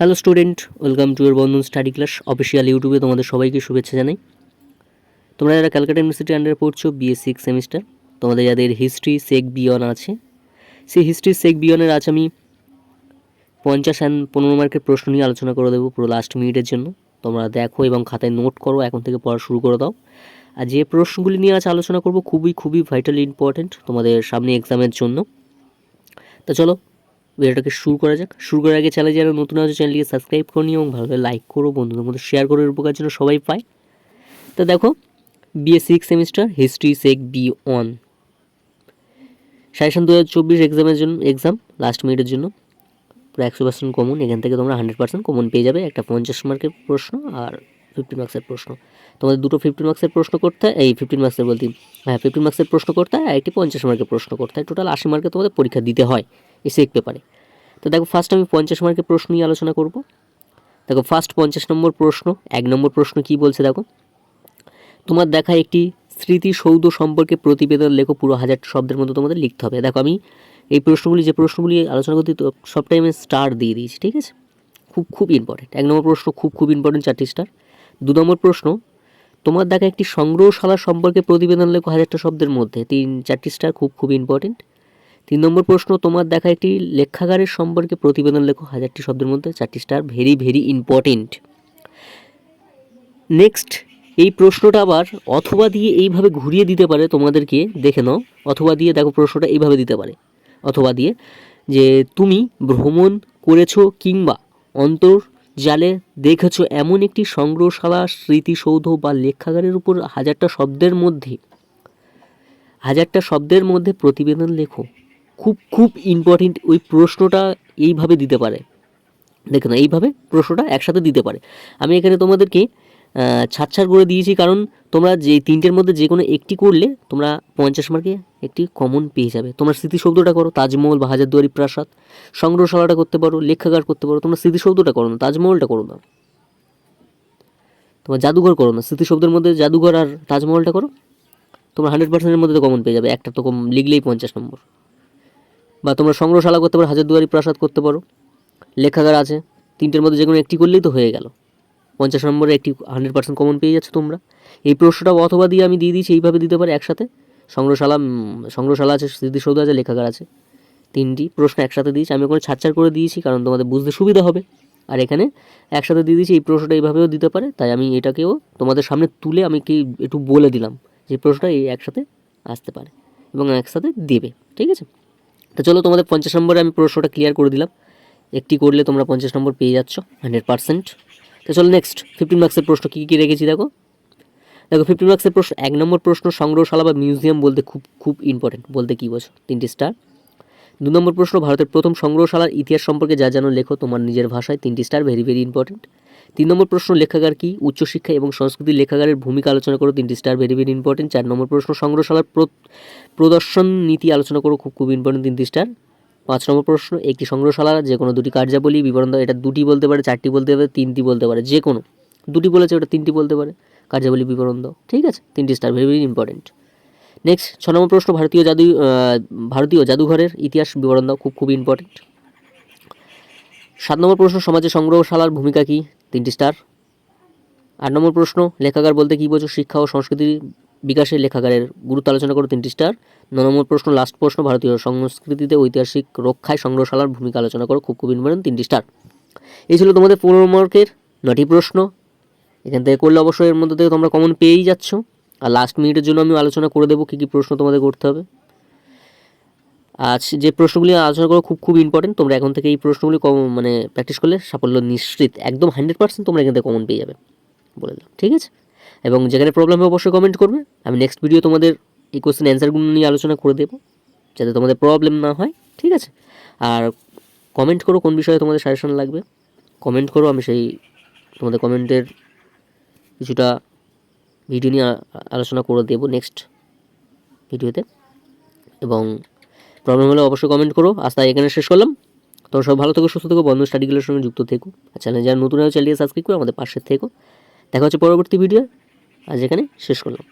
Hello student, welcome to year Bandhan study class official ইউটিউবে তোমাদের সবাইকে শুভেচ্ছা জানাই। তোমরা যারা ক্যালকাটা ইউনিভার্সিটি আন্ডারে পড়ছো বিএ সিক্স সেমিস্টার, তোমাদের যাদের হিস্ট্রি সেক বিয়ন আছে, সেই হিস্ট্রি সেক বিয়নের আজ আমি 50 অ্যান্ড 15 মার্কের প্রশ্ন নিয়ে আলোচনা করে দেবো পুরো লাস্ট মিনিটের জন্য। তোমরা দেখো এবং খাতায় নোট করো, এখন থেকে পড়া শুরু করে দাও। আর যে প্রশ্নগুলি নিয়ে আজ আলোচনা করবো খুবই ভাইটালি ইম্পর্টেন্ট তোমাদের সামনে এক্সামের জন্য। তো চলো ভিডিওটাকে শুরু করা যাক। শুরু করার আগে চ্যানেলে যারা নতুন আছে চ্যানেলটিকে সাবস্ক্রাইব করে নিও এবং ভালোভাবে লাইক করো, বন্ধুদের মধ্যে শেয়ার করো, এর উপকার যেন সবাই পায়। তো দেখো, বিএ সিক্স সেমিস্টার হিস্ট্রি সেক বি1 সাজেশন 2024 এক্সামের জন্য, এক্সাম লাস্ট মিনিটের জন্য পুরো 100% কমন। এখান থেকে তোমরা 100% কমন পেয়ে যাবে। একটা 50 মার্কের প্রশ্ন আর 15 মার্কসের প্রশ্ন। তোমাদের দুটো 15 মার্কসের প্রশ্ন করতে হয়, এই 15 মার্কসের বলতে 15 মার্কসের প্রশ্ন করতে হয়, আর একটি 50 মার্কের প্রশ্ন করতে হয়। টোটাল 80 মার্কে তোমাদের পরীক্ষা দিতে হয় এই সেক পেপারে। তো দেখো, ফার্স্ট আমি 50 মার্কের প্রশ্ন নিয়ে আলোচনা করব। দেখো, ফার্স্ট 50 নম্বর প্রশ্ন, 1 নম্বর প্রশ্ন কি বলছে দেখো, তোমার দেখা একটি স্মৃতিসৌধ সম্পর্কে প্রতিবেদন লেখো, পুরো 1000 শব্দের মধ্যে তোমাদের লিখতে হবে। দেখো, আমি এই প্রশ্নগুলি যে প্রশ্নগুলি আলোচনা করতে সবটাই আমি স্টার দিয়ে দিয়েছি, ঠিক আছে? খুব ইম্পর্টেন্ট। 1 নম্বর প্রশ্ন খুব ইম্পর্টেন্ট, 4টি স্টার। 2 নম্বর প্রশ্ন, তোমার দেখা একটি সংগ্রহশালা সম্পর্কে প্রতিবেদন লেখো 1000টা শব্দের মধ্যে, 4টি স্টার, খুব ইম্পর্টেন্ট। 3 নম্বর প্রশ্ন, তোমার দেখা একটি লেখাগারের সম্পর্কে প্রতিবেদন লেখো 1000টি শব্দের মধ্যে, 4টি স্টার, ভেরি ইম্পর্টেন্ট। নেক্সট, এই প্রশ্নটা আবার অথবা দিয়ে এইভাবে ঘুরিয়ে দিতে পারে তোমাদেরকে, দেখে নাও। অথবা দিয়ে দেখো, প্রশ্নটা এইভাবে দিতে পারে অথবা দিয়ে, যে তুমি ভ্রমণ করেছো কিংবা অন্তর্জালে দেখেছো এমন একটি সংগ্রহশালা, স্মৃতিসৌধ বা লেখাগারের উপর 1000টা শব্দের মধ্যে প্রতিবেদন লেখো। খুব ইম্পর্টেন্ট। ওই প্রশ্নটা এইভাবে দিতে পারে, দেখে না, এইভাবে প্রশ্নটা একসাথে দিতে পারে। আমি এখানে তোমাদেরকে ছাড় করে দিয়েছি, কারণ তোমরা যে তিনটের মধ্যে যে কোনো একটি করলে তোমরা 50 মার্কে একটি কমন পেয়ে যাবে। তোমরা স্মৃতিসৌধটা করো, তাজমহল বা হাজারদুয়ারি প্রাসাদ। সংগ্রহশালাটা করতে পারো, লেখাগার করতে পারো। তোমরা স্মৃতিসৌধটা করো না, তাজমহলটা করো না। তোমার জাদুঘর করো না, স্মৃতিসৌধের মধ্যে জাদুঘর আর তাজমহলটা করো। তোমরা 100%-এর মধ্যে তো কমন পেয়ে যাবে, একটা তো কম লিখলেই 50 নম্বর। বা তোমরা সংগ্রহশালা করতে পারো, হাজারদুয়ারি প্রাসাদ করতে পারো, লেখাগার আছে। তিনটের মধ্যে যে কোনো একটি করলেই তো হয়ে গেল। 50 নম্বরে একটি 100% কমন পেয়ে যাচ্ছে তোমরা। এই প্রশ্নটা অথবা দিয়ে আমি দিয়ে দিয়েছি, এইভাবে দিতে পারে একসাথে। সংগ্রহশালা আছে, স্মৃতিসৌধ আছে, লেখাগার আছে, 3টি প্রশ্ন একসাথে দিয়েছি। আমি ওখানে ছাড় করে দিয়েছি কারণ তোমাদের বুঝতে সুবিধা হবে। আর এখানে একসাথে দিয়ে দিয়েছি। এই প্রশ্নটা এইভাবেও দিতে পারে, তাই আমি এটাকেও তোমাদের সামনে তুলে আমি কি একটু বলে দিলাম যে প্রশ্নটা এই একসাথে আসতে পারে এবং একসাথে দেবে, ঠিক আছে? তো চলো, তোমাদের 50 নম্বরে আমি প্রশ্নটা ক্লিয়ার করে দিলাম। একটি করলে তোমরা 50 নম্বর পেয়ে যাচ্ছ 100%। তো চলো নেক্সট 15 মার্কসের প্রশ্ন কী রেখেছি দেখো। 15 মার্কসের প্রশ্ন, 1 নম্বর প্রশ্ন, সংগ্রহশালা বা মিউজিয়াম বলতে খুব ইম্পর্টেন্ট, বলতে কী বোঝো, 3টি স্টার। 2 নম্বর প্রশ্ন, ভারতের প্রথম সংগ্রহশালার ইতিহাস সম্পর্কে যা জানো লেখো তোমার নিজের ভাষায়, 3টি স্টার, ভেরি ইম্পর্টেন্ট। 3 নম্বর প্রশ্ন, লেখাগার কি, উচ্চশিক্ষা এবং সংস্কৃতির লেখাগারের ভূমিকা আলোচনা করো, 3টি স্টার, ভেরি ইম্পর্টেন্ট। 4 নম্বর প্রশ্ন, সংগ্রহশালার প্রদর্শন নীতি আলোচনা করো, খুব ইম্পর্টেন্ট, 3টি স্টার। 5 নম্বর প্রশ্ন, একটি সংগ্রহশালা যে কোনো 2টি কার্যাবলী বিবরণ দাও। এটা 2টি বলতে পারে, 4টি বলতে পারে, 3টি বলতে পারে, যে কোনো 2টি বলেছে, ওটা 3টি বলতে পারে, কার্যাবলী বিবরণ দাও, ঠিক আছে? 3টি স্টার, ভেরি ইম্পর্টেন্ট। নেক্সট 6 নম্বর প্রশ্ন, ভারতীয় জাদুঘরের ইতিহাস বিবরণ দাও, খুব ইম্পর্টেন্ট। 7 নম্বর প্রশ্ন, সমাজে সংগ্রহশালার ভূমিকা কী, 3টি স্টার। 8 নম্বর প্রশ্ন, লেখাগার বলতে কী বোঝো, শিক্ষা ও সংস্কৃতির বিকাশে লেখাগারের গুরুত্ব আলোচনা করো, 3টি স্টার। 9 নম্বর প্রশ্ন, লাস্ট প্রশ্ন, ভারতীয় সংস্কৃতিতে ঐতিহাসিক রক্ষায় সংগ্রহশালার ভূমিকা আলোচনা করো, খুব ইম্পর্টেন্ট, 3টি স্টার। এই ছিল তোমাদের 15 মার্কের 9টি প্রশ্ন। এখান থেকে করলে অবশ্যই এর মধ্যে থেকে তোমরা কমন পেয়েই যাচ্ছ। আর লাস্ট মিনিটের জন্য আমি আলোচনা করে দেবো কী প্রশ্ন তোমাদের করতে হবে। আজ যে প্রশ্নগুলি আলোচনা করো খুব ইম্পর্টেন্ট। তোমরা এখন থেকে এই প্রশ্নগুলি প্র্যাকটিস করলে সাফল্য নিশ্চিত, একদম 100% তোমরা এখান থেকে কমন পেয়ে যাবে, বলে দিলাম, ঠিক আছে? এবং যেখানে প্রবলেম হবে অবশ্যই কমেন্ট করবে। আমি নেক্সট ভিডিও তোমাদের এই কোশ্চেন অ্যান্সারগুলো নিয়ে আলোচনা করে দেবো, যাতে তোমাদের প্রবলেম না হয়, ঠিক আছে? আর কমেন্ট করো কোন বিষয়ে তোমাদের সাজেশন লাগবে, কমেন্ট করো। আমি সেই তোমাদের কমেন্টের কিছুটা ভিডিও নিয়ে আলোচনা করে দেবো নেক্সট ভিডিওতে। এবং প্রবলেম হলে অবশ্যই কমেন্ট করো। আজ তাই এখানে শেষ করলাম। তোমরা সব ভালো থেকো, সুস্থ থেকো, বন্ধু স্টাডিগুলোর সঙ্গে যুক্ত থেকো। আর চ্যানেল যারা নতুন হয় চ্যানেলটিকে সাবস্ক্রাইব করে আমাদের পাশে থেকো। দেখা হচ্ছে পরবর্তী ভিডিও। আজ এখানে শেষ করলাম।